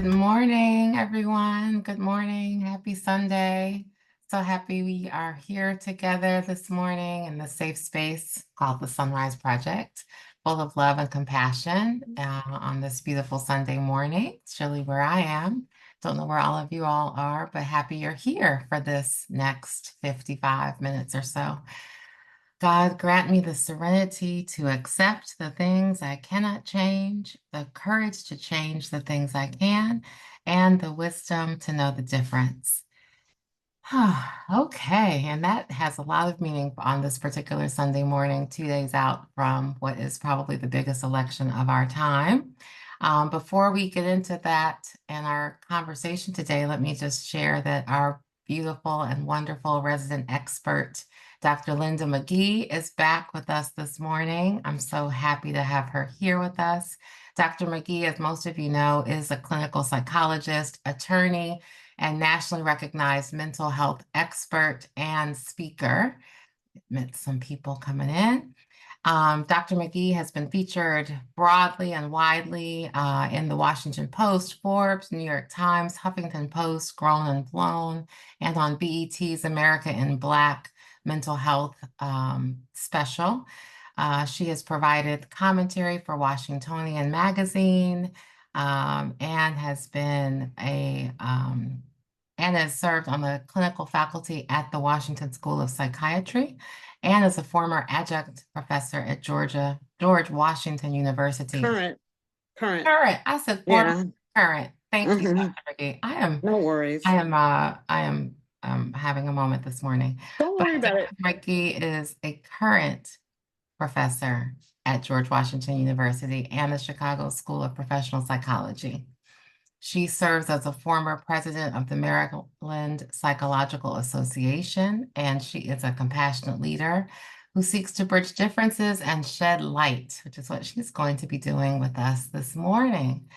Good morning, everyone. Good morning. Happy Sunday. So happy we are here together this morning in the safe space called the SonRise Project, full of love and compassion on this beautiful Sunday morning. It's really where I am. Don't know where all of you all are, but happy you're here for this next 55 minutes or so. God, grant me the serenity to accept the things I cannot change, the courage to change the things I can, and the wisdom to know the difference. Okay, and that has a lot of meaning on this particular Sunday morning, 2 days out from what is probably the biggest election of our time. Before we get into that and our conversation today, let me just share that our beautiful and wonderful resident expert, Dr. Linda McGhee, is back with us this morning. I'm so happy to have her here with us. Dr. McGhee, as most of you know, is a clinical psychologist, attorney, and nationally recognized mental health expert and speaker. Met some people coming in. Dr. McGhee has been featured broadly and widely in the Washington Post, Forbes, New York Times, Huffington Post, Grown and Flown, and on BET's America in Black mental health special. She has provided commentary for Washingtonian Magazine and has been and has served on the clinical faculty at the Washington School of Psychiatry and is a former adjunct professor at George Washington University. Current. I said former, Yeah. current. Thank you, Mhm. Dr. McGhee. No worries. I am having a moment this morning. Don't But worry about it. Dr. McGhee is a current professor at George Washington University and the Chicago School of Professional Psychology. She serves as a former president of the Maryland Psychological Association, and she is a compassionate leader who seeks to bridge differences and shed light, which is what she's going to be doing with us this morning.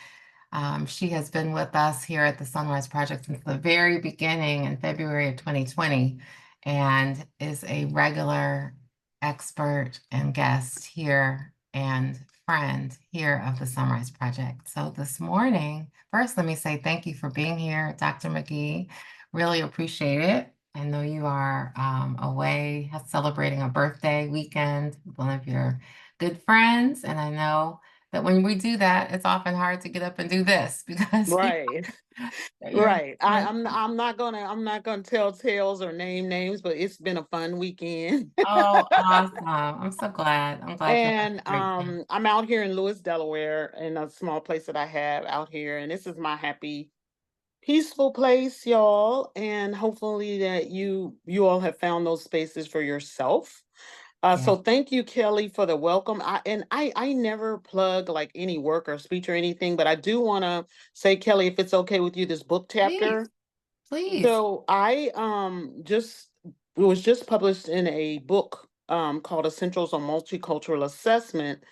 She has been with us here at the SonRise Project since the very beginning in February of 2020 and is a regular expert and guest here and friend here of the SonRise Project. So this morning, first, let me say thank you for being here, Dr. McGhee. Really appreciate it. I know you are away celebrating a birthday weekend with one of your good friends, and I know that when we do that, it's often hard to get up and do this because Right. you're Right. I'm not gonna tell tales or name names, but it's been a fun weekend. oh, awesome. I'm so glad. I'm glad you had And a great day. I'm out here in Lewis, Delaware, in a small place that I have out here, and this is my happy, peaceful place, y'all. And hopefully that you all have found those spaces for yourself. Yeah. So thank you, Kelly, for the welcome. I never plug like any work or speech or anything, but I do want to say, Kelly, if it's okay with you, this book Please, chapter. please. So I just it was just published in a book called Essentials on Multicultural Assessment,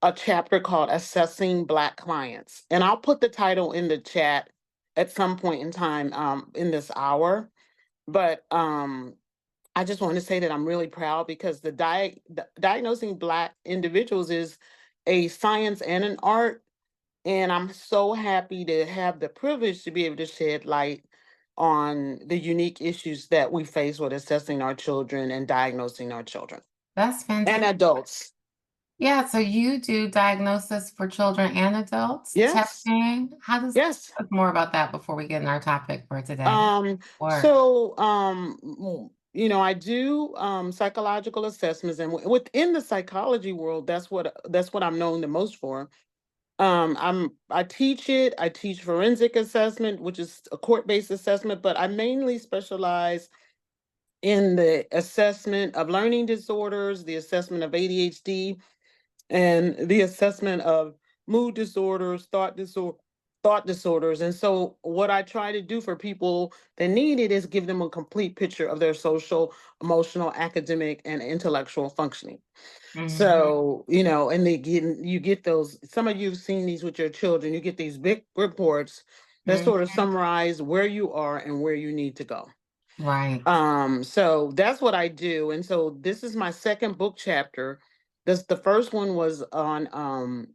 a chapter called Assessing Black Clients. And I'll put the title in the chat at some point in time in this hour. But I just want to say that I'm really proud because the diagnosing Black individuals is a science and an art. And I'm so happy to have the privilege to be able to shed light on the unique issues that we face with assessing our children and diagnosing our children That's and fantastic. adults. Yeah, so you do diagnosis for children and adults, Yes, testing. How does yes. tell us more about that before we get in our topic for today? Um, Or so I do psychological assessments, and within the psychology world, that's what I'm known the most for. I teach it. I teach forensic assessment, which is a court-based assessment, but I mainly specialize in the assessment of learning disorders, the assessment of ADHD, and the assessment of mood disorders, thought disorders. And so what I try to do for people that need it is give them a complete picture of their social, emotional, academic, and intellectual functioning. Mhm, So, and you get those, some of you've seen these with your children, you get these big reports that mhm, sort of summarize where you are and where you need to go. right. So that's what I do. And so this is my second book chapter. The first one was on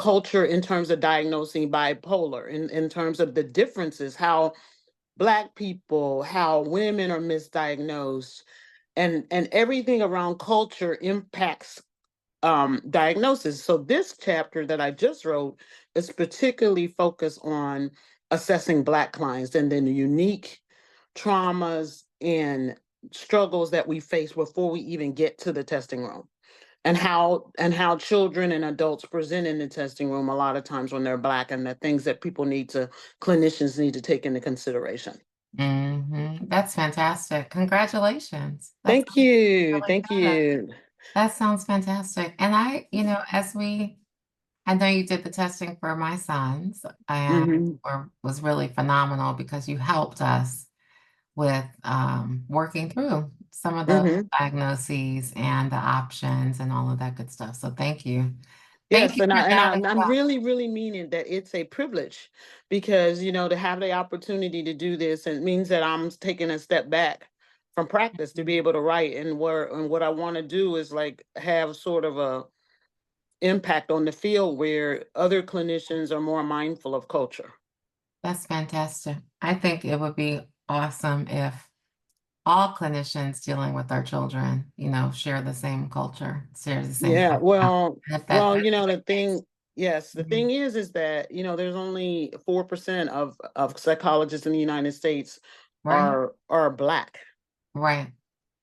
culture in terms of diagnosing bipolar, in terms of the differences, how Black people, how women are misdiagnosed, and everything around culture impacts diagnosis. So this chapter that I just wrote is particularly focused on assessing Black clients and then the unique traumas and struggles that we face before we even get to the testing room, and how children and adults present in the testing room a lot of times when they're Black, and the things that clinicians need to take into consideration. That's fantastic. Congratulations. That's Thank you. really Thank good. you. That sounds fantastic. And I know you did the testing for my sons, and Hmm. or was really phenomenal because you helped us with working through some of the Hmm. diagnoses and the options and all of that good stuff. So thank you. Thank Yes, you and for I and that I, as and I'm well. really, really meaning that it's a privilege, because to have the opportunity to do this, and it means that I'm taking a step back from practice to be able to write, and what I want to do is like have sort of a impact on the field where other clinicians are more mindful of culture. That's fantastic. I think it would be awesome if all clinicians dealing with our children, share the same culture, share the same Yeah, background. well, And if well, that's the the case. thing, yes, the Mhm. thing is that there's only 4% of psychologists in the United States Right, are Black. right,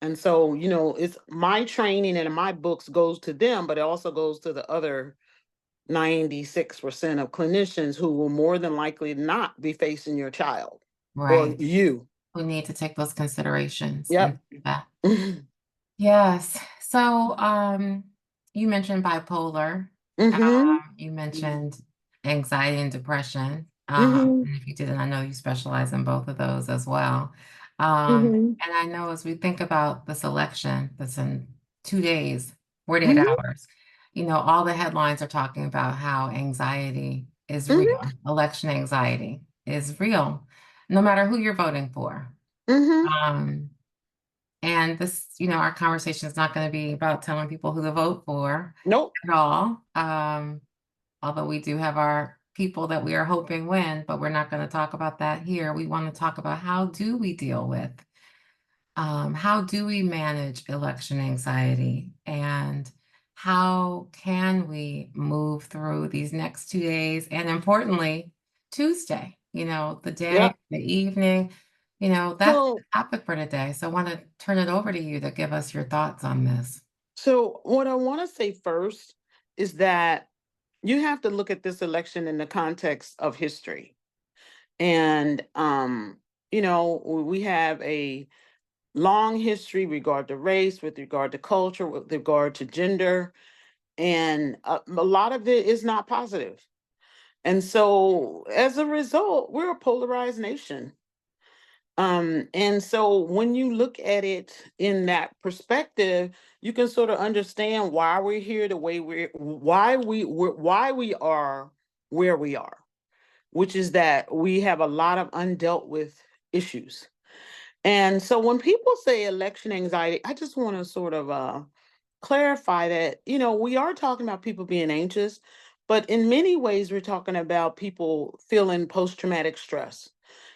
And so, it's my training and my books goes to them, but it also goes to the other 96% of clinicians who will more than likely not be facing your child or right. you. We need to take those considerations Yep. and that. Hmm. Yes. So, you mentioned bipolar. You mentioned anxiety and depression. Hmm. And if you didn't, I know you specialize in both of those as well. Hmm. And I know as we think about this election that's in 2 days, 48 Hmm. hours, all the headlines are talking about how anxiety is Hmm. real. Election anxiety is real, no matter who you're voting for. Hmm. Um, and this, our conversation is not going to be about telling people who to vote for Nope. at all. Although we do have our people that we are hoping win, but we're not going to talk about that here. We want to talk about how do we deal with, how do we manage election anxiety, and how can we move through these next 2 days, and importantly, Tuesday, the day, Yep. the evening, that's the So, topic for today. So I want to turn it over to you to give us your thoughts on this. so what I want to say first is that you have to look at this election in the context of history. And we have a long history regard to race, with regard to culture, with regard to gender, and a lot of it is not positive. And so as a result, we're a polarized nation. And so when you look at it in that perspective, you can sort of understand why we're here the way why we are where we are, which is that we have a lot of undealt with issues. And so when people say election anxiety, I just want to sort of clarify that, we are talking about people being anxious, but in many ways, we're talking about people feeling post traumatic stress.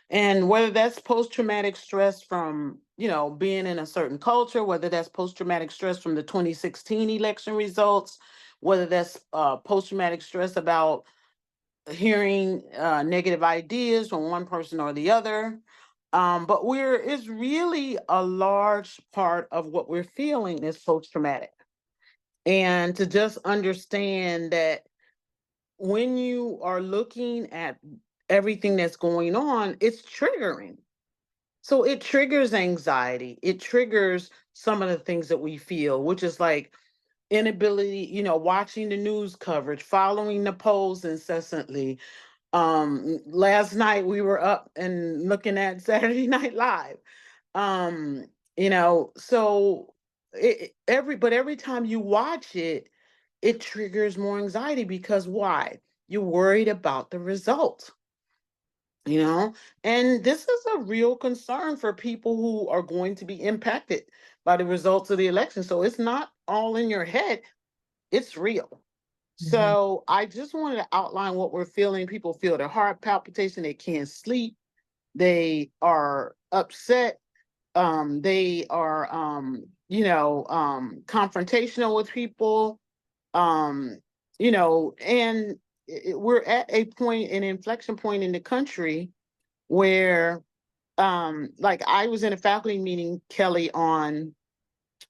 And whether that's post traumatic stress from, being in a certain culture, whether that's post traumatic stress from the 2016 election results, whether that's post traumatic stress about hearing negative ideas from one person or the other. But it's really a large part of what we're feeling is post traumatic. And to just understand that when you are looking at everything that's going on, it's triggering. So it triggers anxiety. It triggers some of the things that we feel, which is like inability, watching the news coverage, following the polls incessantly. Last night we were up and looking at Saturday Night Live. Um, so every time you watch it, it triggers more anxiety, because why? You're worried about the result, you know? And this is a real concern for people who are going to be impacted by the results of the election. So it's not all in your head, it's real. Mhm. So I just wanted to outline what we're feeling. People feel their heart palpitation, they can't sleep, they are upset, they are confrontational with people, um, and we're at a point, an inflection point in the country where like I was in a faculty meeting, Kelly, on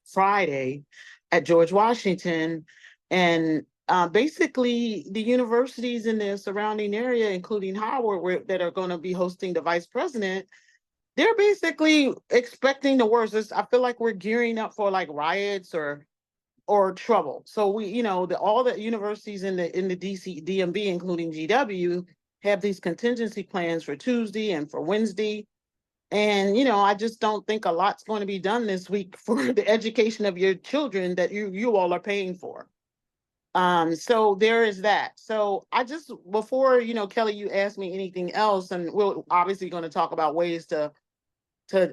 Friday at George Washington, and basically the universities in the surrounding area, including Howard, that are going to be hosting the vice president, they're basically expecting the worst. I feel like we're gearing up for like riots or trouble. So we, all the universities in the DC DMV, including GW, have these contingency plans for Tuesday and for Wednesday. And I just don't think a lot's going to be done this week for the education of your children that you all are paying for. So there is that. So I just, before, Kelly, you asked me anything else, and we're obviously going to talk about ways to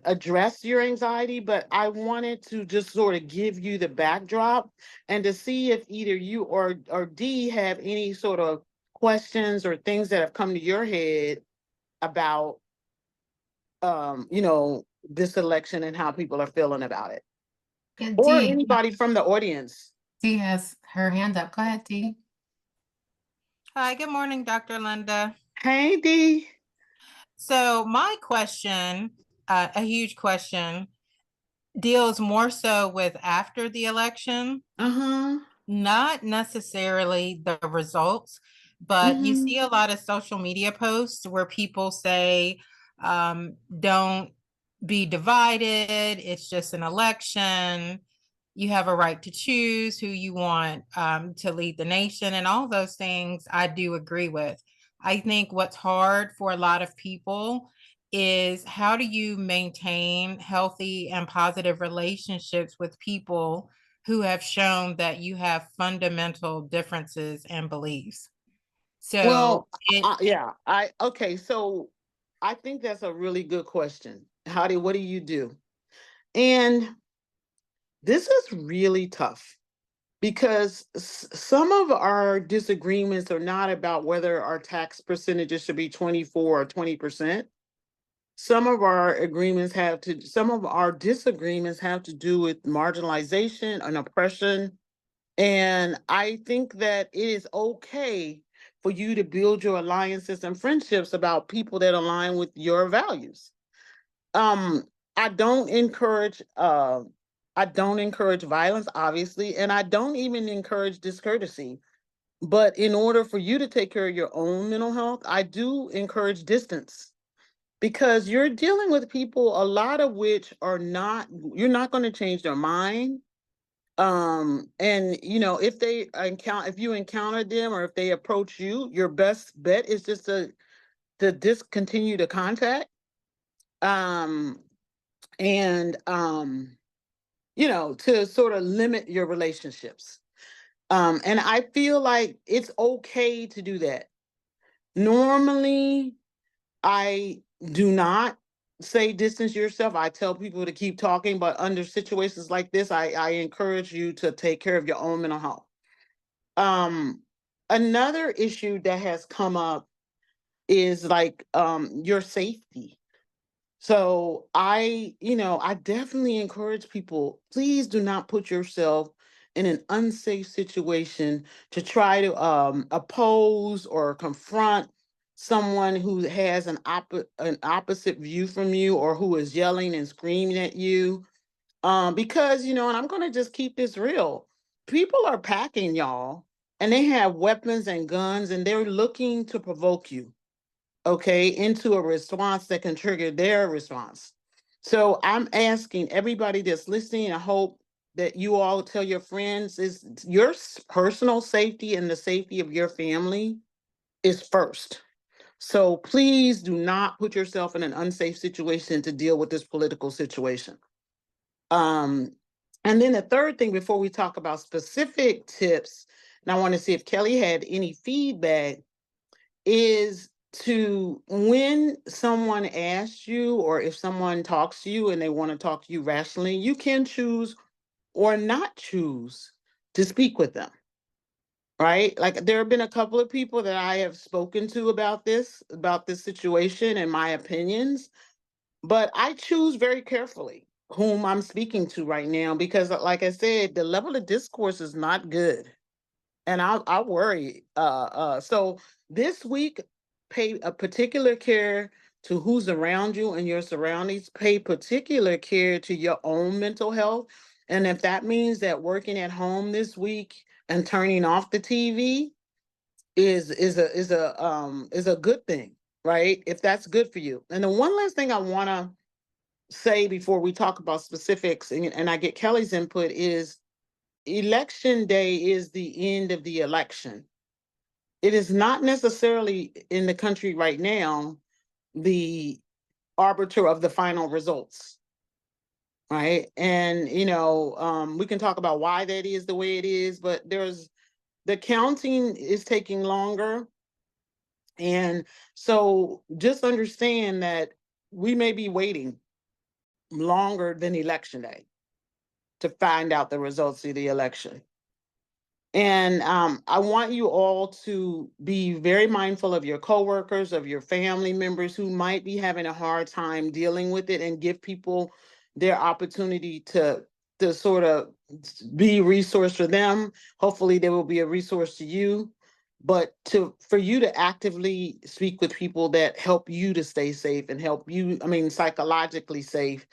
address your anxiety, but I wanted to just sort of give you the backdrop and to see if either you or Dee have any sort of questions or things that have come to your head about this election and how people are feeling about it. Yeah, Or Dee. anybody from the audience. Dee has her hand up. Go ahead, Dee. Hi, good morning, Dr. Linda. Hey Dee. So my question, a huge question, deals more so with after the election, Uh-huh. not necessarily the results, but you Mm-hmm. see a lot of social media posts where people say, don't be divided, it's just an election. You have a right to choose who you want to lead the nation, and all those things I do agree with. I think what's hard for a lot of people is how do you maintain healthy and positive relationships with people who have shown that you have fundamental differences and beliefs. So Well, it yeah, okay, so I think that's a really good question. What do you do? And this is really tough because some of our disagreements are not about whether our tax percentages should be 24 or 20%. Some of our disagreements have to do with marginalization and oppression. And I think that it is okay for you to build your alliances and friendships about people that align with your values. Um, I don't encourage violence, obviously, and I don't even encourage discourtesy. But in order for you to take care of your own mental health, I do encourage distance, because you're dealing with people, a lot of which you're not going to change their mind. And if you encounter them, or if they approach you, your best bet is just to discontinue the contact. Um, and to sort of limit your relationships. And I feel like it's okay to do that. Normally, I do not say distance yourself. I tell people to keep talking, but under situations like this, I encourage you to take care of your own mental health. Um, Another issue that has come up is like your safety. So I definitely encourage people, please do not put yourself in an unsafe situation to try to oppose or confront someone who has an opposite view from you, or who is yelling and screaming at you. Because and I'm going to just keep this real. People are packing, y'all, and they have weapons and guns, and they're looking to provoke you, okay, into a response that can trigger their response. So I'm asking everybody that's listening, I hope that you all tell your friends, is your personal safety and the safety of your family is first. So please do not put yourself in an unsafe situation to deal with this political situation. Um, and then the third thing, before we talk about specific tips, and I want to see if Kelly had any feedback, is to, when someone asks you, or if someone talks to you and they want to talk to you rationally, you can choose or not choose to speak with them. right? Like there have been a couple of people that I have spoken to about this situation and my opinions, but I choose very carefully whom I'm speaking to right now because, like I said, the level of discourse is not good, and I worry. So this week, pay a particular care to who's around you and your surroundings. Pay particular care to your own mental health, and if that means that working at home this week and turning off the TV is a good thing, right? If that's good for you. And the one last thing I want to say before we talk about specifics and I get Kelli's input is election day is the end of the election. It is not necessarily in the country right now the arbiter of the final results, right? And we can talk about why that is the way it is, but the counting is taking longer. And so just understand that we may be waiting longer than election day to find out the results of the election. And I want you all to be very mindful of your coworkers, of your family members who might be having a hard time dealing with it, and give people their opportunity to sort of be a resource for them. Hopefully, they will be a resource to you, but for you to actively speak with people that help you to stay safe and help you, I mean, psychologically safe,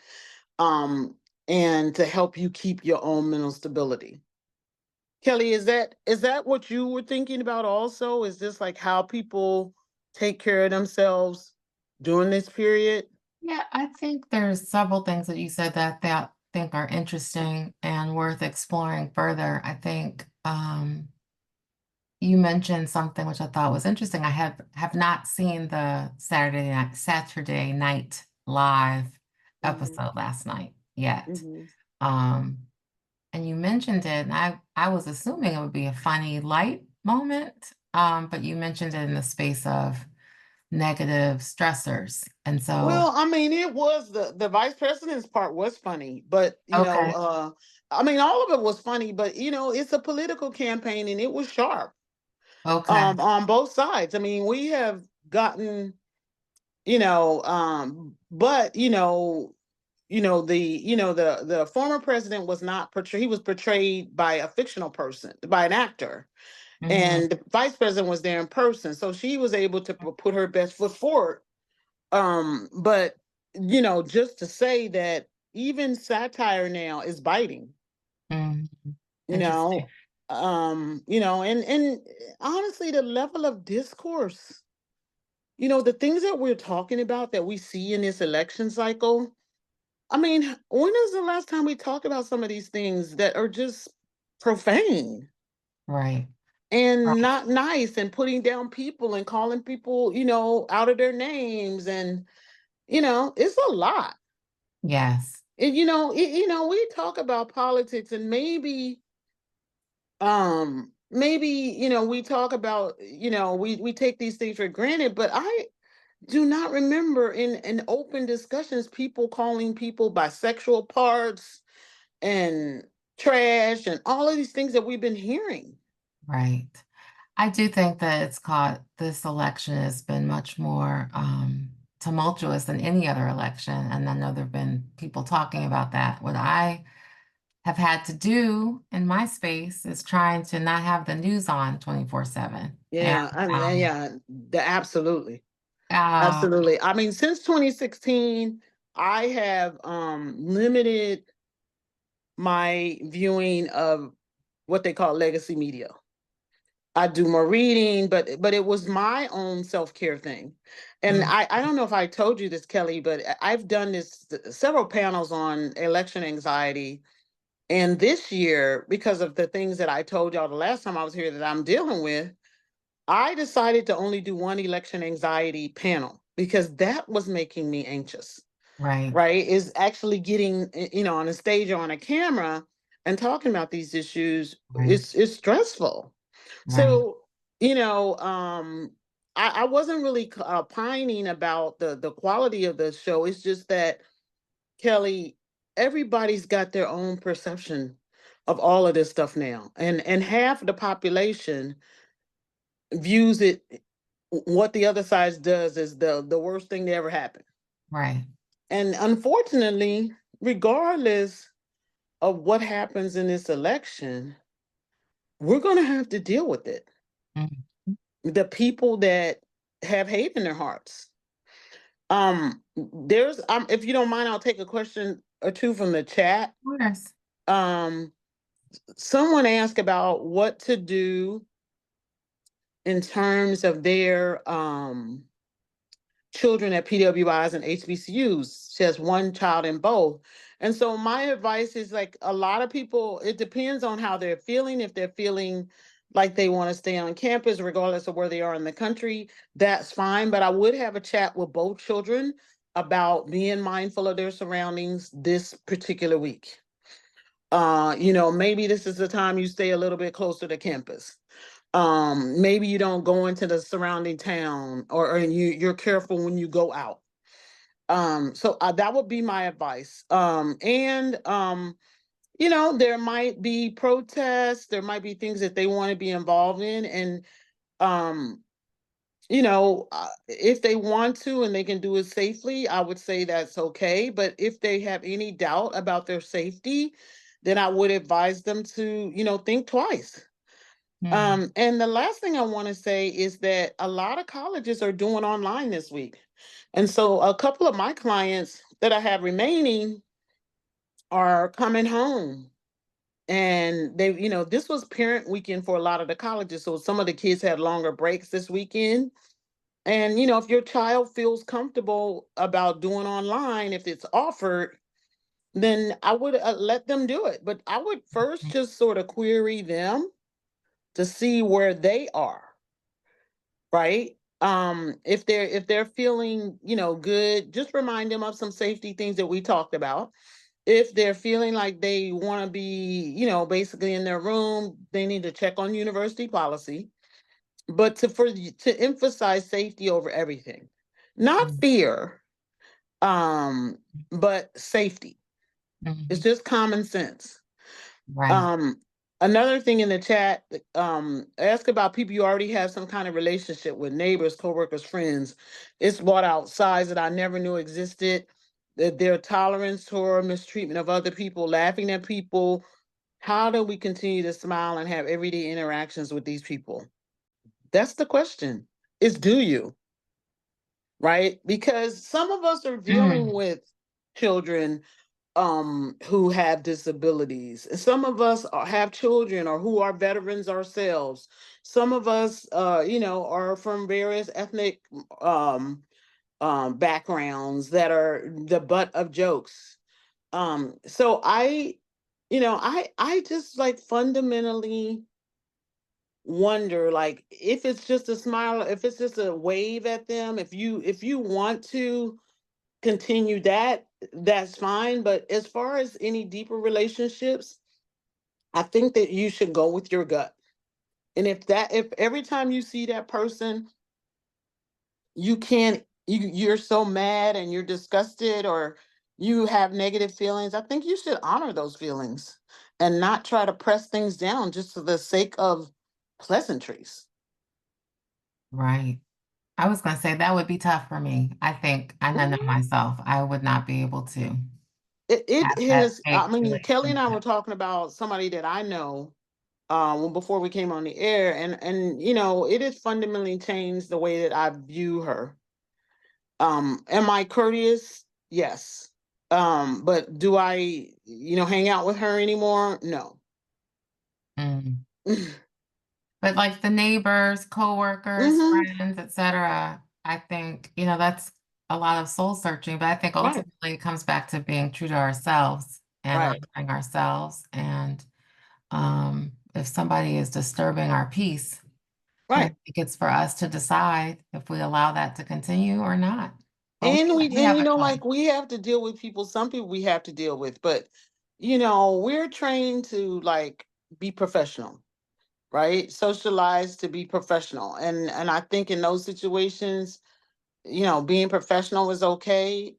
um, and to help you keep your own mental stability. Kelli, is that what you were thinking about also? Is this like how people take care of themselves during this period? Yeah, I think there's several things that you said that I think are interesting and worth exploring further. I think you mentioned something which I thought was interesting. I have not seen the Saturday Night Live Mhm, episode last night yet. mhm. Um, and you mentioned it, and I was assuming it would be a funny, light moment, but you mentioned it in the space of negative stressors, and so Well, I mean, it was the vice president's part was funny, but okay, I mean, all of it was funny, but it's a political campaign and it was sharp okay, on both sides. I mean, we have gotten, but the former president was not portrayed, he was portrayed by a fictional person, by an actor, mhm, and the vice president was there in person, so she was able to put her best foot forward. But just to say that even satire now is biting, mhm, you interesting, know and honestly, the level of discourse, the things that we're talking about that we see in this election cycle. I mean, when is the last time we talked about some of these things that are just profane right, and right, not nice, and putting down people and calling people, out of their names, and it's a lot. yes, And we talk about politics, and maybe we talk about, we take these things for granted, but I do not remember in open discussions people calling people bisexual parts and trash and all of these things that we've been hearing. right. I do think that this election has been much more tumultuous than any other election, and I know there have been people talking about that. What I have had to do in my space is trying to not have the news on 24/7. And Yeah, I mean, um, yeah, absolutely. uh, Absolutely. I mean, since 2016, I have limited my viewing of what they call legacy media. I do more reading, but it was my own self-care thing. And mm, I don't know if I told you this, Kelli, but I've done this several panels on election anxiety. And this year, because of the things that I told y'all the last time I was here that I'm dealing with, I decided to only do one election anxiety panel because that was making me anxious, right, right? Is actually getting, on a stage or on a camera and talking about these issues right, is stressful. right, So, I wasn't really pining about the quality of the show. It's just that, Kelli, everybody's got their own perception of all of this stuff now. And half of the population views it, what the other side does, is the worst thing that ever happened. Right. And unfortunately, regardless of what happens in this election, we're going to have to deal with it. Mhm. The people that have hate in their hearts. There's if you don't mind, I'll take a question or two from the chat. Of course. Um, someone asked about what to do in terms of their children at PWIs and HBCUs. She has one child in both. And so my advice is, like, a lot of people, it depends on how they're feeling. If they're feeling like they want to stay on campus, regardless of where they are in the country, that's fine. But I would have a chat with both children about being mindful of their surroundings this particular week. Maybe this is the time you stay a little bit closer to campus. Maybe you don't go into the surrounding town, or you're careful when you go out. So that would be my advice. There might be protests, there might be things that they want to be involved in, and um if they want to and they can do it safely, I would say that's okay. But if they have any doubt about their safety, then I would advise them to, think twice. Mhm. And the last thing I want to say is that a lot of colleges are doing online this week. And so a couple of my clients that I have remaining are coming home. And they, this was parent weekend for a lot of the colleges. So some of the kids had longer breaks this weekend. And, if your child feels comfortable about doing online, if it's offered, then I would let them do it. But I would first just sort of query them to see where they are, right? If they're feeling, good, just remind them of some safety things that we talked about. If they're feeling like they want to be, basically in their room, they need to check on university policy. But to emphasize safety over everything, not Mhm. fear, um, but safety. It's Mhm. just common sense. Right. Um, Another thing in the chat, ask about people you already have some kind of relationship with, neighbors, coworkers, friends. It's brought out sides that I never knew existed. That their tolerance or mistreatment of other people, laughing at people. How do we continue to smile and have everyday interactions with these people? That's the question. Is do you, right? Because some of us are dealing Mm. with children who have disabilities. Some of us have children or who are veterans ourselves. Some of us are from various ethnic um backgrounds that are the butt of jokes. So I just, like, fundamentally wonder, like, if it's just a smile, if it's just a wave at them, if you want to continue that, that's fine. But as far as any deeper relationships, I think that you should go with your gut. And if every time you see that person, you can't you're so mad and you're disgusted, or you have negative feelings, I think you should honor those feelings and not try to press things down just for the sake of pleasantries. Right. I was gonna say that would be tough for me. I think I know Mhm. myself. I would not be able to It have that is, I fake mean, Kelly and I were relationship. talking about somebody that I know before we came on the air, and it has fundamentally changed the way that I view her. Am I courteous? Yes. But do I, hang out with her anymore? No. Mm. But like the neighbors, coworkers, Hmm. friends, etc., I think, that's a lot of soul searching, but I think Right. ultimately it comes back to being true to ourselves and Right. honoring ourselves. And if somebody is disturbing our peace, then I Right. think it's for us to decide if we allow that to continue or not. But And we have a choice. like, we have to deal with people. Some people we have to deal with, but we're trained to, like, be professional, right? Socialize to be professional. And I think in those situations, being professional is okay.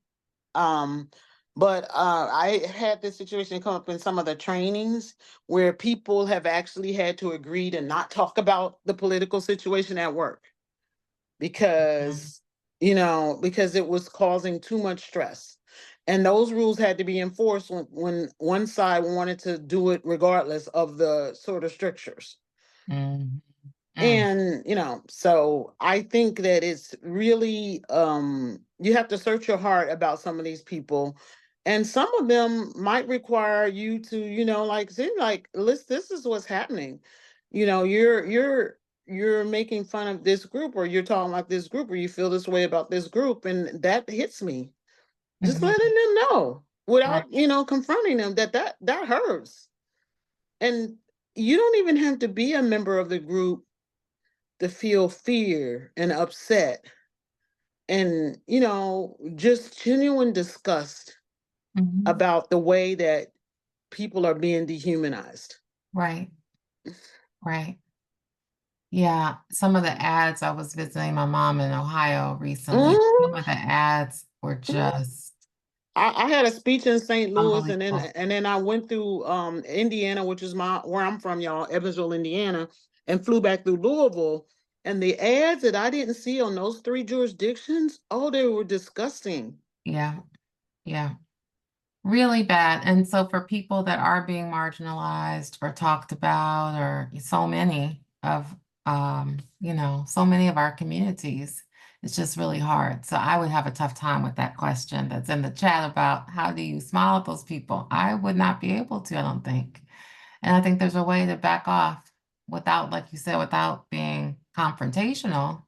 Um, But I had this situation come up in some of the trainings where people have actually had to agree to not talk about the political situation at work Mm, because, because it was causing too much stress. And those rules had to be enforced when one side wanted to do it regardless of the sort of strictures. mm, mm, And, so I think that it's really, you have to search your heart about some of these people. And some of them might require you to, like, say, like, listen, this is what's happening. You're making fun of this group, or you're talking about this group, or you feel this way about this group, and that hits me. Just mhm. letting them know Right. without, confronting them that hurts. And you don't even have to be a member of the group to feel fear and upset and, just genuine disgust Mhm. about the way that people are being dehumanized. Right. Right. Yeah, some of the ads, I was visiting my mom in Ohio recently. Some Mhm. of the ads were just I had a speech in St. Louis, and then unbelievable. I went through Indiana, which is where I'm from, y'all, Evansville, Indiana, and flew back through Louisville. And the ads that I didn't see on those three jurisdictions, oh, they were disgusting. Yeah, yeah. Really bad. And so for people that are being marginalized or talked about, or so many of so many of our communities, it's just really hard. So I would have a tough time with that question that's in the chat about how do you smile at those people? I would not be able to, I don't think. And I think there's a way to back off without, like you said, without being confrontational,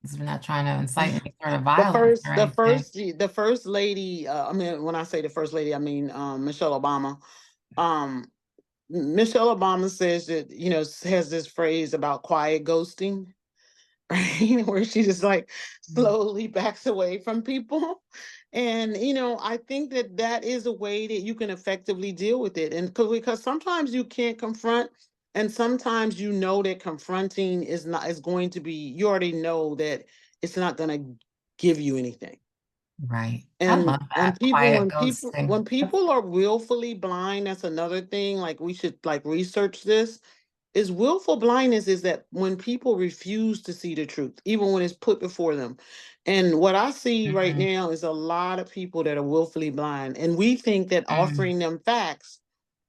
because we're not trying to incite any sort of The violence or first, the anything. first, the first lady. I mean, when I say the first lady, I mean Michelle Obama. Um, Michelle Obama says that has this phrase about quiet ghosting, right? Where she just like Mm, slowly backs away from people. And I think that is a way that you can effectively deal with it. And because sometimes you can't confront, and sometimes that confronting is going to be, you already know that it's not going to give you anything. right. I And love that quiet ghosting. when people are willfully blind, that's another thing. Like, we should like research this. Is willful blindness is that when people refuse to see the truth, even when it's put before them. And what I see right Mhm, now is a lot of people that are willfully blind, and we think that mm, offering them facts,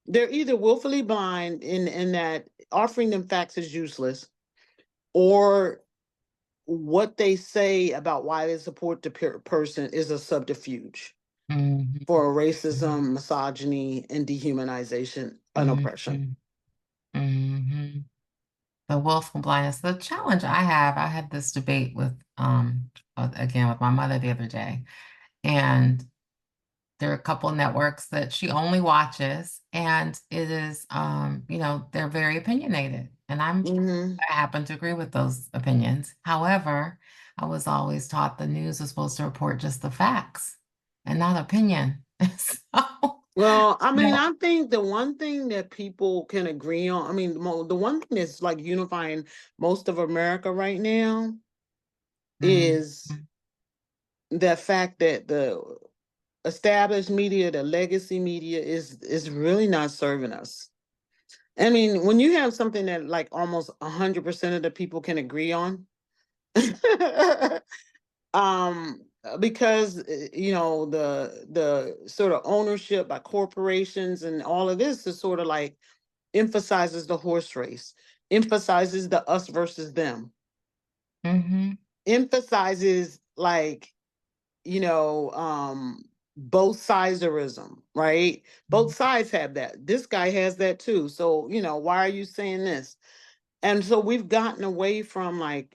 they're either willfully blind in that offering them facts is useless, or what they say about why they support the person is a subterfuge mhm, for mhm, racism, misogyny, and dehumanization and oppression. mhm, mhm. The willful blindness. The challenge I had this debate again with my mother the other day, and there are a couple networks that she only watches, and it is, they're very opinionated, and Hmm. I happen to agree with those opinions. However, I was always taught the news was supposed to report just the facts and not opinion. So, Well, I mean, no. I think the one thing that people can agree on, I mean, the one thing that's like unifying most of America right now Mm, is the fact that the established media, the legacy media, is really not serving us. I mean, when you have something that like almost 100% of the people can agree on, um because the sort of ownership by corporations and all of this is sort of like emphasizes the horse race, emphasizes the us versus them, mhm, emphasizes like, you know um both siderism, right? Both mhm, sides have that. This guy has that too, so why are you saying this? And so we've gotten away from, like,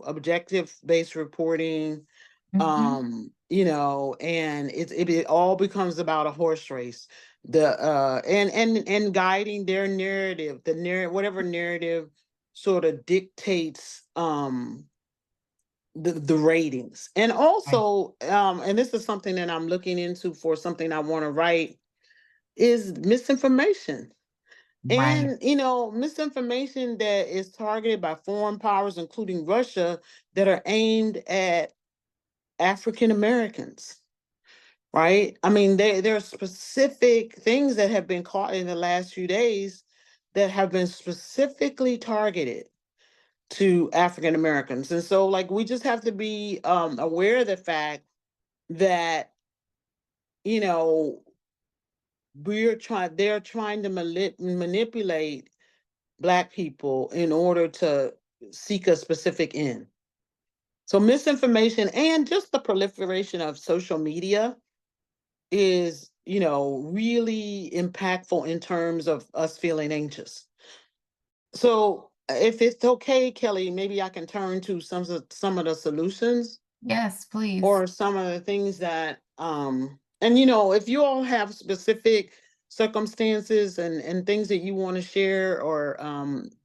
objective based reporting, mhm, and it all becomes about a horse race. The and guiding their narrative, the narrative, whatever narrative sort of dictates the ratings. And right, also, and this is something that I'm looking into for something I want to write, is misinformation. right. And misinformation that is targeted by foreign powers, including Russia, that are aimed at African Americans. right? I mean, there are specific things that have been caught in the last few days that have been specifically targeted to African Americans. And so like we just have to be aware of the fact that, you know, they're trying to manipulate Black people in order to seek a specific end. So misinformation and just the proliferation of social media is, you know, really impactful in terms of us feeling anxious. So if it's okay, Kelly, maybe I can turn to some of the solutions Yes, please. or some of the things that and you know, if you all have specific circumstances and things that you want to share, or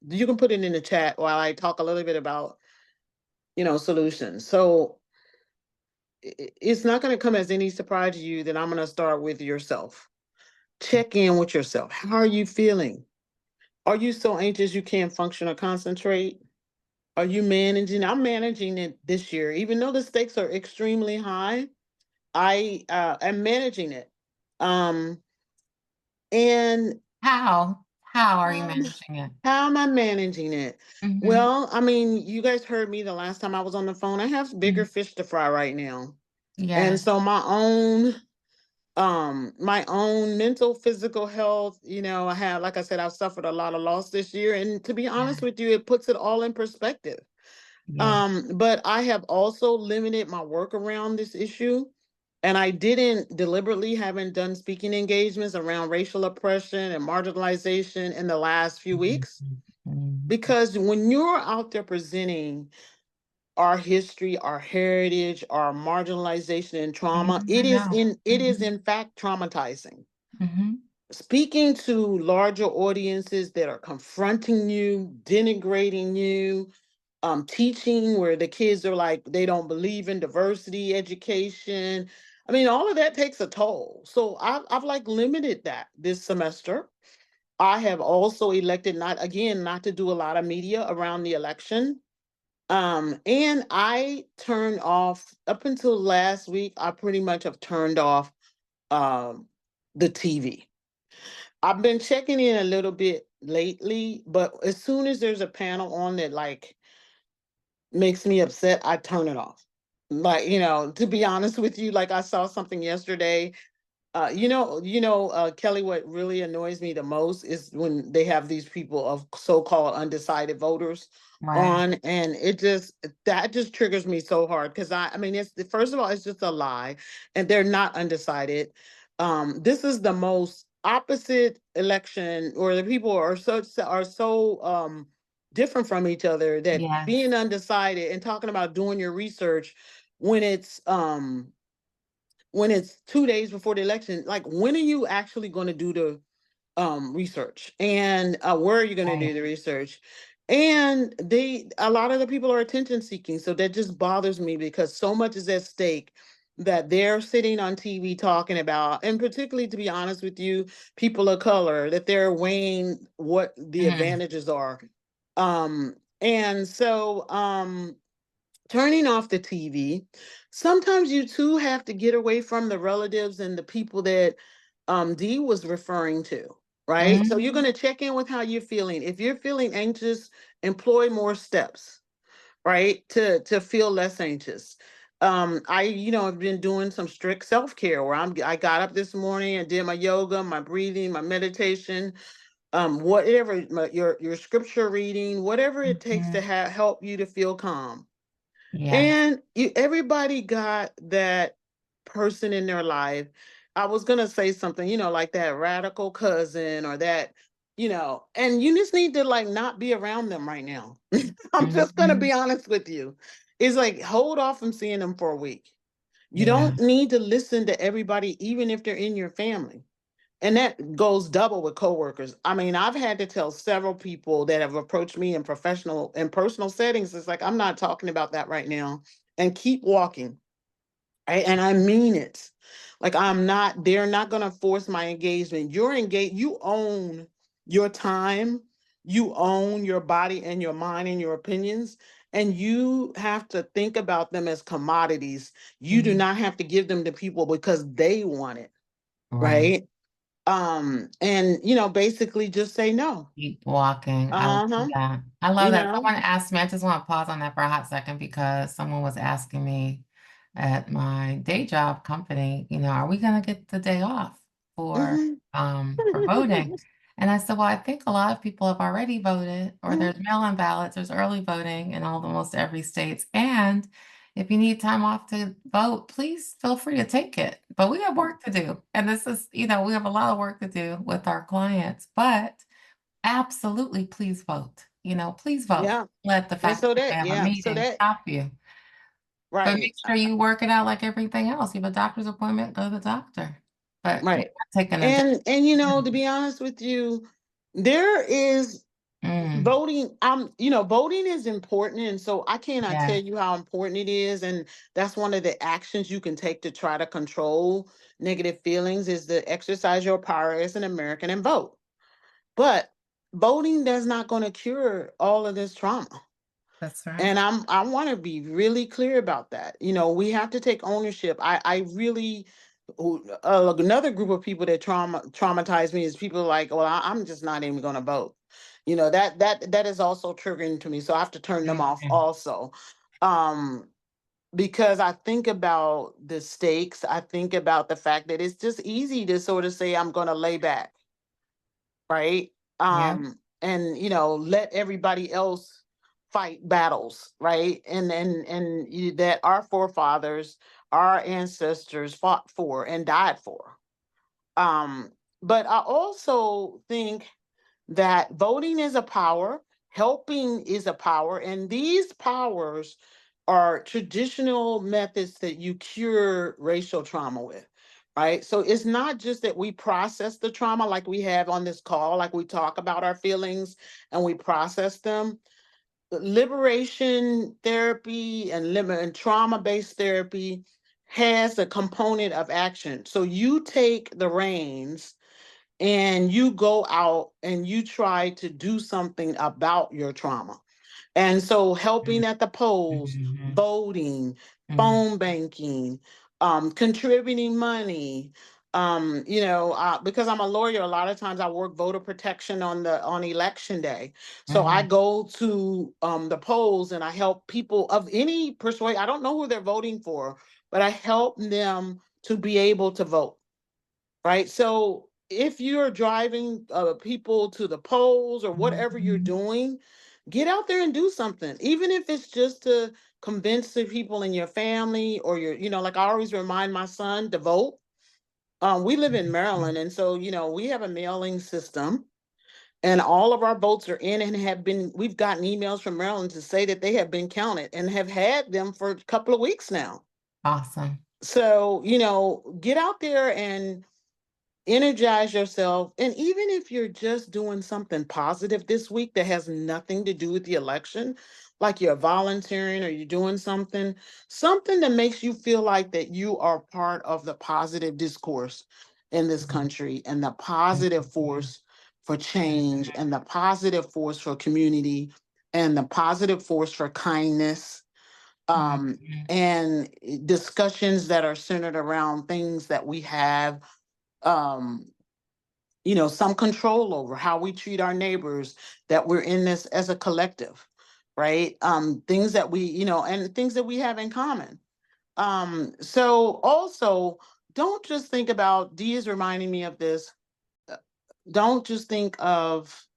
you can put it in the chat while I talk a little bit about, you know, solutions. So it's not going to come as any surprise to you that I'm going to start with yourself. Check in with yourself. How are you feeling? Are you so anxious you can't function or concentrate? Are you managing? I'm managing it this year, even though the stakes are extremely high. I am managing it. Um, and How are you um, managing it? how am I managing it? Mhm, Well, I mean, you guys heard me the last time I was on the phone. I have bigger mhm. fish to fry right now. And Yes, so my own mental, physical health, you know, I have, like I said, I've suffered a lot of loss this year. And to be honest yes, with you, it puts it all in perspective. yes. But I have also limited my work around this issue. And I didn't deliberately haven't done speaking engagements around racial oppression and marginalization in the last few Mhm, weeks. mhm. Because when you're out there presenting our history, our heritage, our marginalization and trauma, Mhm, I know. it is Mhm, in fact traumatizing. mhm, Speaking to larger audiences that are confronting you, denigrating you, teaching where the kids are like they don't believe in diversity education. I mean, all of that takes a toll. So I've like limited that this semester. I have also elected not to do a lot of media around the election. And I turned off up until last week. I pretty much have turned off um the TV. I've been checking in a little bit lately, but as soon as there's a panel on that like makes me upset, I turn it off. Like, you know, to be honest with you, like I saw something yesterday. Kelly, what really annoys me the most is when they have these people of so-called undecided voters right. on, and that just triggers me so hard because I mean, it's first of all, it's just a lie, and they're not undecided. This is the most opposite election, or the people are so different from each other that Yes. being undecided and talking about doing your research when it's 2 days before the election, like when are you actually going to do the research, and where are you going to Right. do the research? And a lot of the people are attention seeking, so that just bothers me because so much is at stake that they're sitting on TV talking about, and particularly, to be honest with you, people of color, that they're weighing what the Mhm, advantages are. And so turning off the TV. Sometimes you too have to get away from the relatives and the people that Dee was referring to, right? So you're mhm, going to check in with how you're feeling. If you're feeling anxious, employ more steps, right? To feel less anxious. Have been doing some strict self-care where I got up this morning and did my yoga, my breathing, my meditation, whatever, your scripture reading, whatever it takes to mhm. help you to feel calm. Yes. And everybody got that person in their life. I was gonna say something, like that radical cousin or that, and you just need to like not be around them right now. I'm just gonna Mhm. be honest with you. It's like hold off from seeing them for a week. You Yeah. don't need to listen to everybody, even if they're in your family. And that goes double with coworkers. I mean, I've had to tell several people that have approached me in professional and personal settings. It's like, I'm not talking about that right now. And keep walking. And I mean it. Like they're not gonna force my engagement. You're engaged, you own your time, you own your body and your mind and your opinions. and you have to think about them as commodities. You do not have to give them to people because they want it, Right. right? And basically just say no. Keep walking. I love Uh-huh. that. I love You that. know. Someone asked me, I just want to pause on that for a hot second because someone was asking me at my day job company, are we going to get the day off Mhm. for voting? And I said, well, I think a lot of people have already voted, or there's mail-in ballots, there's early voting in almost every state. And if you need time off to vote, please feel free to take it. But we have work to do. And this is, we have a lot of work to do with our clients, but absolutely, please vote. Please vote. Yeah. Let the And fact so that they that, have a yeah, so meeting that, stop you. But make right. sure you work it out like everything else. You have a doctor's appointment, go to the doctor. But we're Right. not taking a day. And to be honest with you, there is Mm, voting. Voting is important, and so I cannot tell yeah, you how important it is. And that's one of the actions you can take to try to control negative feelings is to exercise your power as an American and vote. But voting does not going to cure all of this trauma. that's right. And I want to be really clear about that. We have to take ownership. I really another group of people that traumatize me is people like, well, I'm just not even going to vote. That is also triggering to me. So I have to turn them off Mhm. also. Um, because I think about the stakes. I think about the fact that it's just easy to sort of say I'm going to lay back, right? Yeah. And let everybody else fight battles, right? That our forefathers, our ancestors fought for and died for. Um, but I also think that voting is a power, helping is a power, and these powers are traditional methods that you cure racial trauma with, right? So it's not just that we process the trauma like we have on this call, like we talk about our feelings and we process them. Liberation therapy and trauma-based therapy has a component of action. So you take the reins and you go out and you try to do something about your trauma. And so helping at the polls, Mhm. voting, Mhm. phone banking, contributing money, because I'm a lawyer, a lot of times I work voter protection on election day. So I Mhm. go to the polls and I help people of any persuasion. I don't know who they're voting for, but I help them to be able to vote. Right. So if you're driving people to the polls or whatever you're Mhm. doing, get out there and do something, even if it's just to convince the people in your family or like I always remind my son to vote. We live in Mhm. Maryland, and so we have a mailing system, and all of our votes are in and we've gotten emails from Maryland to say that they have been counted and have had them for a couple of weeks now. Awesome. So, get out there and energize yourself. And even if you're just doing something positive this week that has nothing to do with the election, like you're volunteering or you're doing something that makes you feel like that you are part of the positive discourse in this country and the positive Mhm. force for change and the positive force for community and the positive force for kindness, um, Mhm. and discussions that are centered around things that we have um some control over how we treat our neighbors, that we're in this as a collective, right? Things that we and things that we have in common. So also, don't just think about, Dee is reminding me of this, uh, don't just think of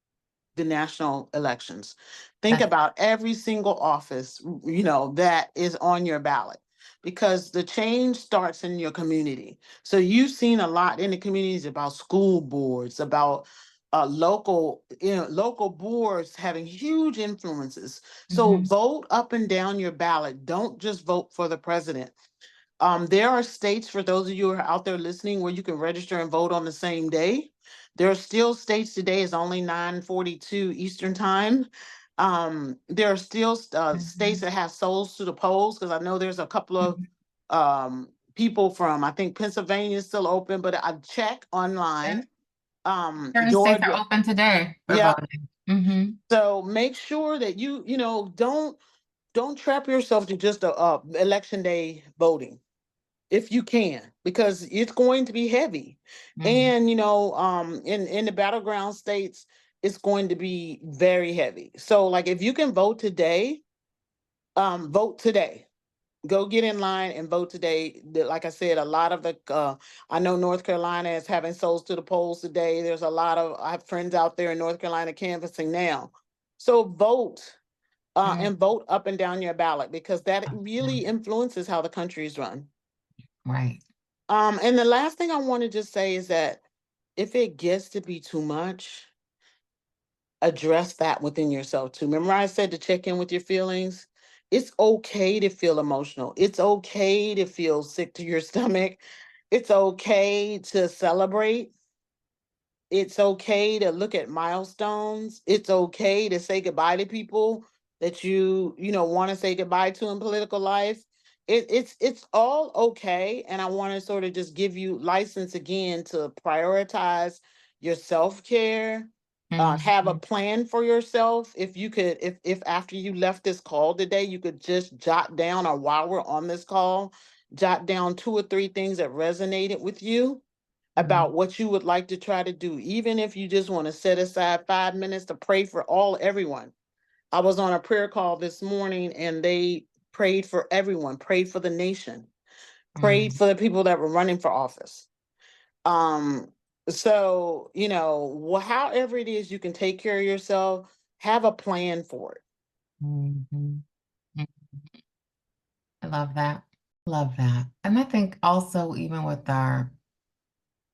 the national elections. Think That's about every single office, that is on your ballot, because the change starts in your community. So you've seen a lot in the communities about school boards, about local boards having huge influences. So Mhm. vote up and down your ballot. Don't just vote for the president. There are states, for those of you who are out there listening, where you can register and vote on the same day. There are still states today, it's only 9:42 Eastern time. There are still states Mhm. that have souls to the polls, because I know there's a couple of Mhm. people from, I think Pennsylvania is still open, but I check Yep. online. Certain states are Georgia, open today for yeah. voting. Mhm. So make sure that you don't don't trap yourself to just a election day voting if you can, because it's going to be heavy. Mhm. And in the battleground states, it's going to be very heavy. So like if you can vote today, vote today. Go get in line and vote today. Like I said, a lot of the I know North Carolina is having souls to the polls today. There's a lot of, I have friends out there in North Carolina canvassing now. So vote, Mhm. and vote up and down your ballot, because that really Absolutely. influences how the country is run. Right. And the last thing I want to just say is that if it gets to be too much, address that within yourself too. Remember, I said to check in with your feelings. It's okay to feel emotional. It's okay to feel sick to your stomach. It's okay to celebrate. It's okay to look at milestones. It's okay to say goodbye to people that you want to say goodbye to in political life. It's all okay. And I want to sort of just give you license again to prioritize your self-care. Have a Mhm. plan for yourself. If you could, if after you left this call today, you could just jot down, or while we're on this call, jot down 2 or 3 things that resonated with you Mhm. about what you would like to try to do, even if you just want to set aside 5 minutes to pray for everyone. I was on a prayer call this morning and they prayed for everyone, prayed for the nation, prayed Mhm. for the people that were running for office. Um, so, however it is you can take care of yourself, have a plan for it. Mhm. Mhm. I love that. Love that. And I think also, even with our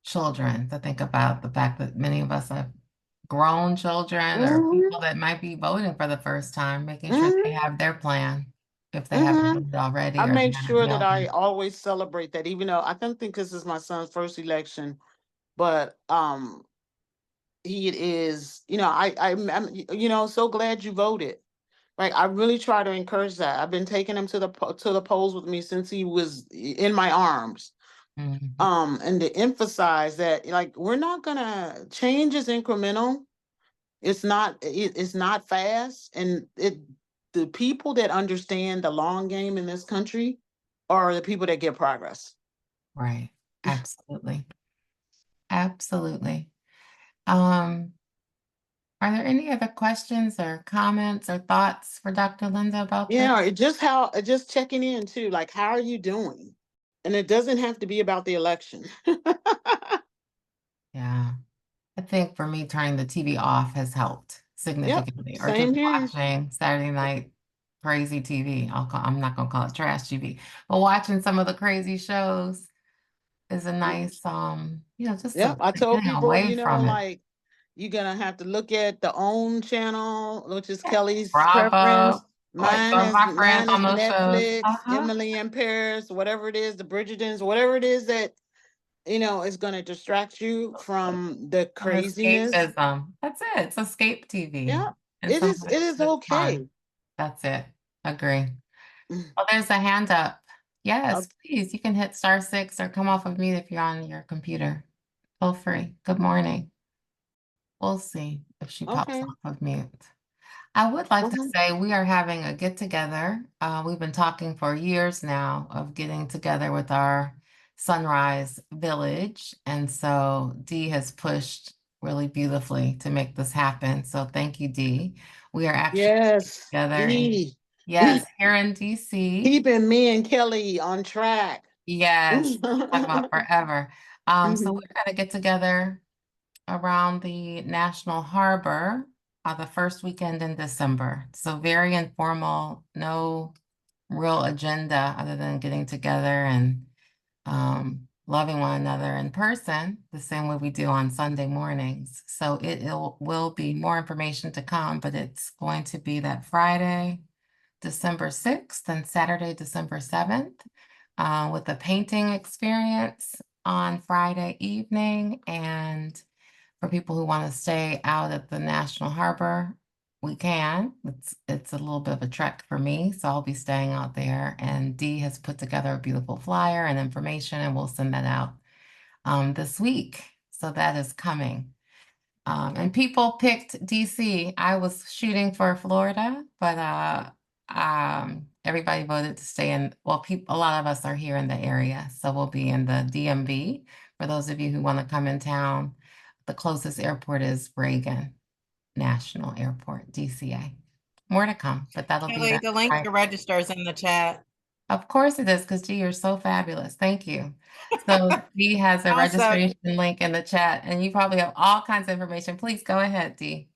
children, to think about the fact that many of us have grown children or Hmm. people that might be voting for the first time, making sure they Hmm. have their plan if they haven't Hmm. voted I already or they make haven't sure that mailed I in. always celebrate that, even though I don't think this is my son's first election, but he is, I'm so glad you voted. Like, I really try to encourage that. I've been taking him to the polls with me since he was in my arms. Mhm. And to emphasize that, like, we're not gonna, change is incremental. It's not fast. And the people that understand the long game in this country are the people that get progress. Right. Absolutely. Absolutely. Um, are there any other questions or comments or thoughts for Dr. Linda about this? Yeah, just checking in too, like, how are you doing? And it doesn't have to be about the election. Yeah. I think for me, turning the TV off has helped Yep, significantly, or just same here. watching Saturday night crazy TV. I'm not gonna call it trash TV, but watching some of the crazy shows is a nice, just Yep, to I told getting people, away from it. like, you're gonna have to look at the OWN channel, which is Yeah. Kelly's preference. Bravo. Like some of my friends Mine on is those shows. Netflix, Uh-huh. Emily in Paris, whatever it is, the Bridgertons, whatever it is that is gonna distract you from the Some craziness. escapism. That's it. It's escape TV. Yeah, And some of it it is is okay. fun. That's it. Agree. Oh, there's a hand up. Uh, Yes, please. You can hit *6 or come off of mute if you're on your computer. Feel free. Good morning. We'll see if she pops okay. off of mute. I would like to Mhm. say we are having a get together. We've been talking for years now of getting together with our Sunrise Village. And so Dee has pushed really beautifully to make this happen. So thank you, Dee. We are actually Yes, together in, D. yes, here in DC. Keeping me and Kelly on track. Yes, talk about forever. So Mhm. we're gonna get together around the National Harbor the first weekend in December. So very informal, no real agenda other than getting together and loving one another in person, the same way we do on Sunday mornings. So will be more information to come, but it's going to be that Friday, December 6th and Saturday, December 7th, with a painting experience on Friday evening. And for people who want to stay out at the National Harbor, we can. It's a little bit of a trek for me, so I'll be staying out there. And Dee has put together a beautiful flyer and information, and we'll send that out this week. So that is coming. And people picked DC. I was shooting for Florida, but everybody voted to stay in, well, people, a lot of us are here in the area, so we'll be in the DMV. For those of you who want to come in town, the closest airport is Reagan National Airport, DCA. More to come, but that'll be Kelly, that. the link Right. to register is in the chat. Of course it is, because G, you're so fabulous. Thank you. So Dee has a Also, registration link in the chat, and you probably have all kinds of information. Please go ahead, Dee.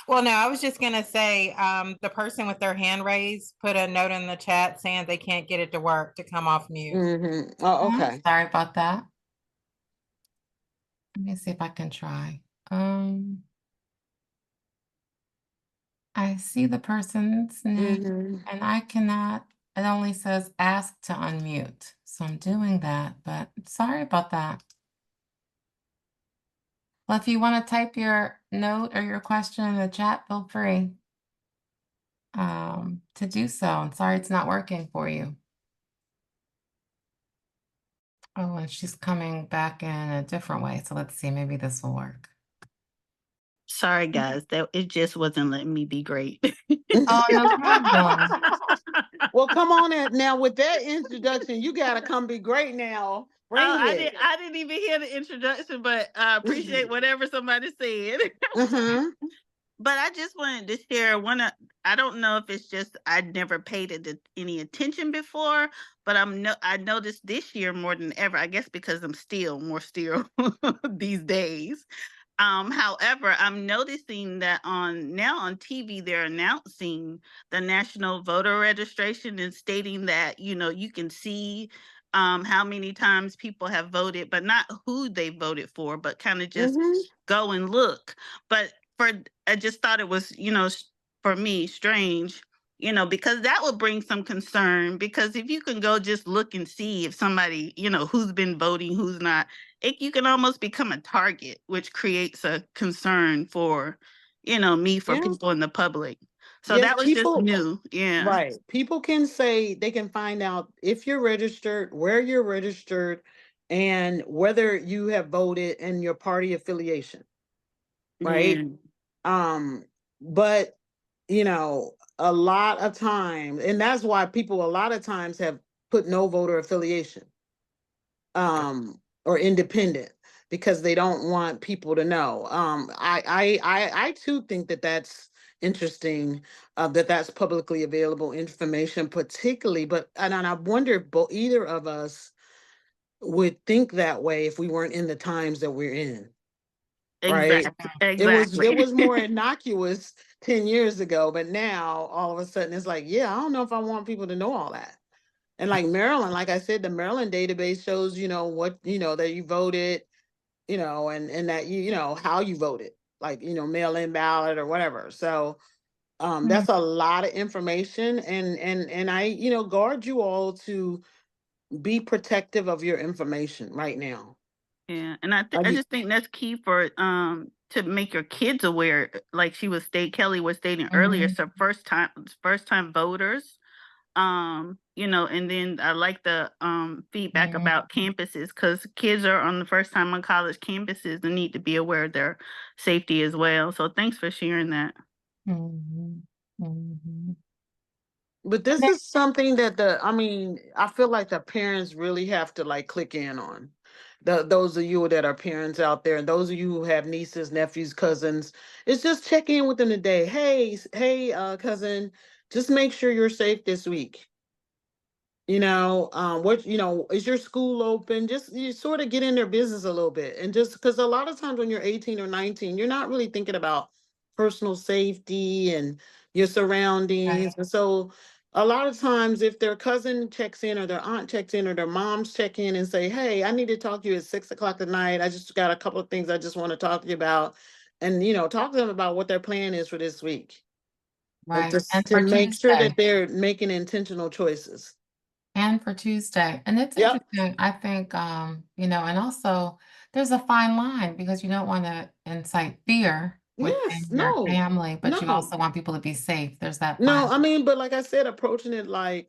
well, no, I was just gonna say, the person with their hand raised put a note in the chat saying they can't get it to work to come off mute. Oh, okay. Sorry about that. Let me see if I can try. I see the person's name and I cannot, it only says ask to unmute. So I'm doing that, but sorry about that. Well, if you want to type your note or your question in the chat, feel free to do so. I'm sorry it's not working for you. Oh, and she's coming back in a different way. So let's see, maybe this will work. Sorry, guys, that it just wasn't letting me be great. Oh, no problem. Well, come on in. Now with that introduction, you gotta come be great now. Bring it. I didn't even hear the introduction, but I appreciate whatever somebody said. But I just wanted to share I don't know if it's just I'd never paid it any attention before, but I noticed this year more than ever, I guess because I'm more still these days. However, I'm noticing that now on TV, they're announcing the national voter registration and stating that, you can see how many times people have voted, but not who they voted for, but kind of just go and look. But I just thought it was, for me, strange, because that would bring some concern, because if you can go just look and see if somebody, who's been voting, who's not, you can almost become a target, which creates a concern for, people in the public. So Yes, that was just new. Yeah. Right. People can say they can find out if you're registered, where you're registered, and whether you have voted and your party affiliation. Right. But a lot of times, and that's why people a lot of times have put no voter affiliation or independent, because they don't want people to know. I too think that that's interesting, that that's publicly available information, particularly. And I wonder if either of us would think that way if we weren't in the times that we're in. Right. Exactly. It was more innocuous 10 years ago, but now all of a sudden it's like, yeah, I don't know if I want people to know all that. And like Maryland, like I said, the Maryland database shows, what, that you voted, and that how you voted, like, mail-in ballot or whatever. So that's a lot of information, and I, guard you all to be protective of your information right now. Yeah, and I just think that's key for to make your kids aware, like Kelly was stating earlier, so first time voters. And then I like the feedback about campuses, because kids are on the first time on college campuses and need to be aware of their safety as well. So thanks for sharing that. But this is something that I feel like the parents really have to like click in on. Those of you that are parents out there, and those of you who have nieces, nephews, cousins, it's just check in with them today. Hey, cousin, just make sure you're safe this week. Is your school open? Just you sort of get in their business a little bit, and just because a lot of times when you're 18 or 19, you're not really thinking about personal safety and your surroundings. Right. And so a lot of times if their cousin checks in or their aunt checks in or their moms check in and say, hey, I need to talk to you at 6 o'clock at night. I just got a couple of things I just want to talk to you about. And, talk to them about what their plan is for this week. Right. Just And to for make sure Tuesday. that they're making intentional choices. And for Tuesday. And it's Yep. interesting, I think, and also there's a fine line, because you don't want to incite fear within your family, but you also want people to be safe. There's that No, fine. but like I said, approaching it like,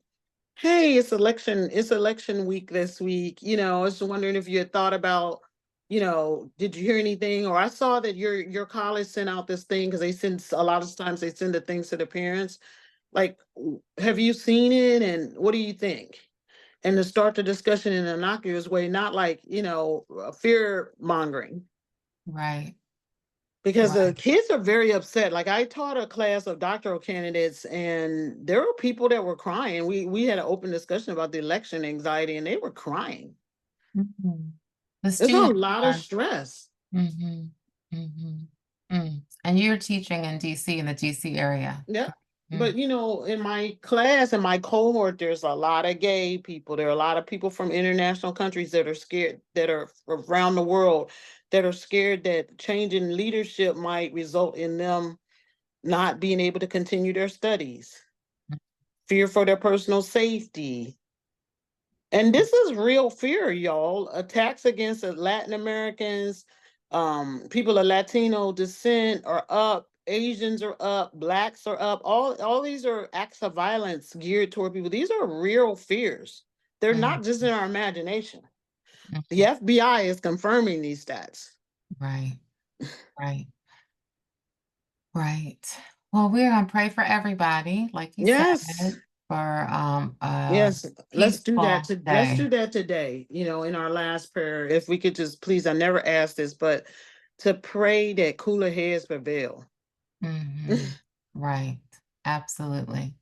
hey, it's election week this week. I was wondering if you had thought about, did you hear anything? Or I saw that your college sent out this thing, because a lot of times they send the things to the parents. Like, have you seen it, and what do you think? And to start the discussion in an innocuous way, not like, fear mongering. Right. Because the Right. kids are very upset. Like, I taught a class of doctoral candidates, and there were people that were crying. We had an open discussion about the election anxiety, and they were crying. Mhm. The It's a students lot of are. stress. Mm-hmm. Mm-hmm. And you're teaching in DC, in the DC area. Yeah. Mm. But in my class, in my cohort, there's a lot of gay people. There are a lot of people from international countries that are scared, that are around the world, that are scared that changing leadership might result in them not being able to continue their studies. Fear for their personal safety. And this is real fear, y'all. Attacks against the Latin Americans, people of Latino descent are up. Asians are up. Blacks are up. All these are acts of violence geared toward people. These are real fears. They're Mm. not just in our imagination. The Mhm. FBI is confirming these stats. Right. Right. Right. Well, we're gonna pray for everybody, like you said, Yes. for a Yes, let's do that. peaceful Let's do day. that today. In our last prayer, if we could just please, I never asked this, but to pray that cooler heads prevail. Hmm. Right. Absolutely.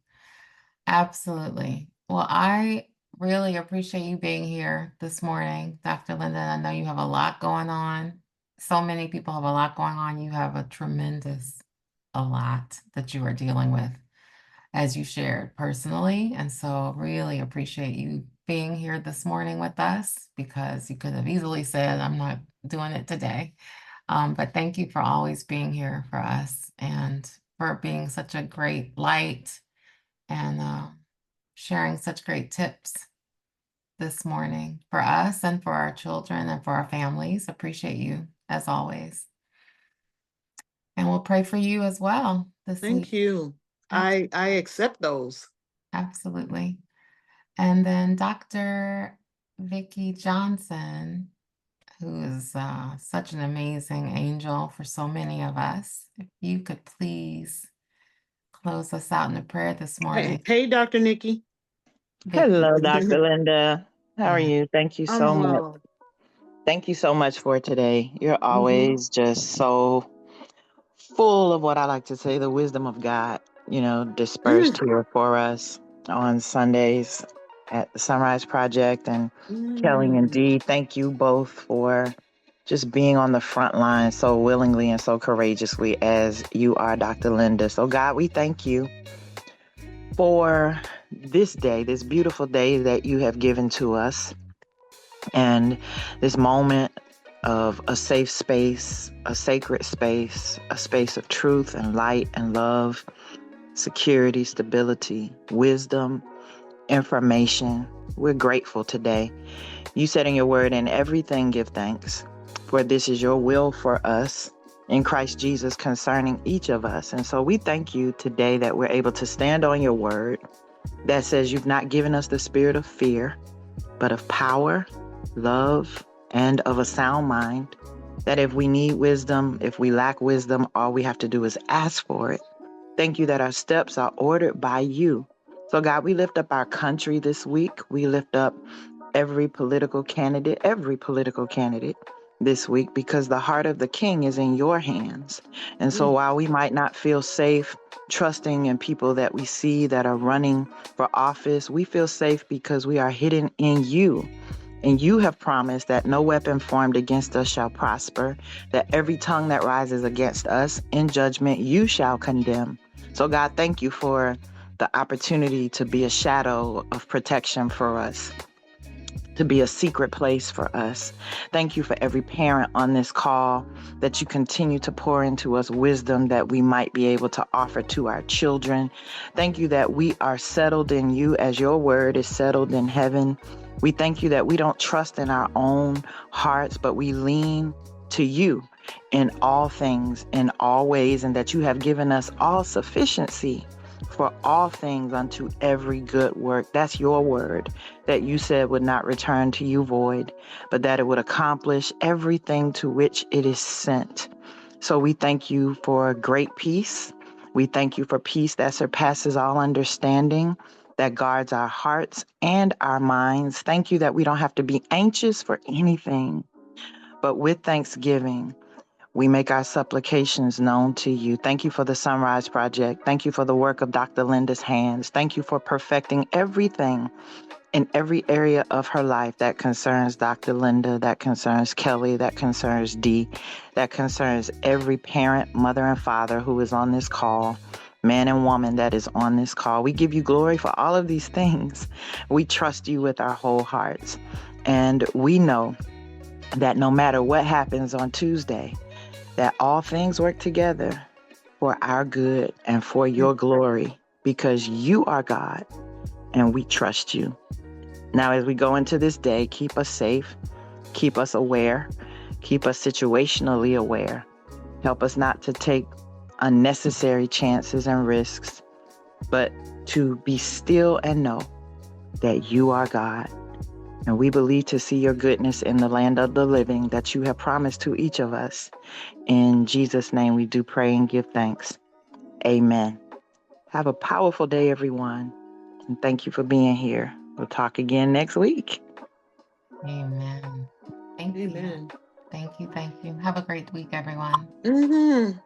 Absolutely. Well, I really appreciate you being here this morning, Dr. Linda. I know you have a lot going on. So many people have a lot going on. You have a lot that you are dealing with, as you shared personally. And so really appreciate you being here this morning with us, because you could have easily said, I'm not doing it today. But thank you for always being here for us, and for being such a great light, and sharing such great tips this morning for us and for our children and for our families. Appreciate you as always. And we'll pray for you as well this Thank week. you. I accept those. Absolutely. And then Dr. Vicki Johnson, who is such an amazing angel for so many of us. If you could please close us out in a prayer this morning. Hey, Dr. Nikki. Vicki. Hello, Dr. Linda. How are Yeah. you? Thank you so I'm much. well. Thank you so much for today. You're Mhm. always just so full of what I like to say, the wisdom of God, dispersed here for us on Sundays at the SonRise Project. And Kelli and Mm. Dee, thank you both for just being on the front line so willingly and so courageously as you are, Dr. Linda. So, God, we thank you for this day, this beautiful day that you have given to us, and this moment of a safe space, a sacred space, a space of truth and light and love, security, stability, wisdom, information. We're grateful today. You said in your word, in everything give thanks, for this is your will for us in Christ Jesus concerning each of us. And so we thank you today that we're able to stand on your word that says you've not given us the spirit of fear, but of power, love, and of a sound mind. That if we need wisdom, if we lack wisdom, all we have to do is ask for it. Thank you that our steps are ordered by you. So God, we lift up our country this week. We lift up every political candidate this week, because the heart of the king is in your hands. And so while we might not feel safe trusting in people that we see that are running for office, we feel safe because we are hidden in you. And you have promised that no weapon formed against us shall prosper, that every tongue that rises against us in judgment you shall condemn. So God, thank you for the opportunity to be a shadow of protection for us, to be a secret place for us. Thank you for every parent on this call, that you continue to pour into us wisdom that we might be able to offer to our children. Thank you that we are settled in you as your word is settled in heaven. We thank you that we don't trust in our own hearts, but we lean to you in all things, in all ways, and that you have given us all sufficiency for all things unto every good work. That's your word that you said would not return to you void, but that it would accomplish everything to which it is sent. So we thank you for great peace. We thank you for peace that surpasses all understanding, that guards our hearts and our minds. Thank you that we don't have to be anxious for anything, but with thanksgiving, we make our supplications known to you. Thank you for the SonRise Project. Thank you for the work of Dr. Linda's hands. Thank you for perfecting everything in every area of her life that concerns Dr. Linda, that concerns Kelli, that concerns Dee, that concerns every parent, mother, and father who is on this call, man and woman that is on this call. We give you glory for all of these things. We trust you with our whole hearts. And we know that no matter what happens on Tuesday, that all things work together for our good and for your glory, because you are God and we trust you. Now, as we go into this day, keep us safe, keep us aware, keep us situationally aware. Help us not to take unnecessary chances and risks, but to be still and know that you are God. And we believe to see your goodness in the land of the living that you have promised to each of us. In Jesus' name, we do pray and give thanks. Amen. Have a powerful day, everyone. And thank you for being here. We'll talk again next week. Amen. Thank you. Amen. Thank you. Thank you. Have a great week, everyone. Mm-hmm.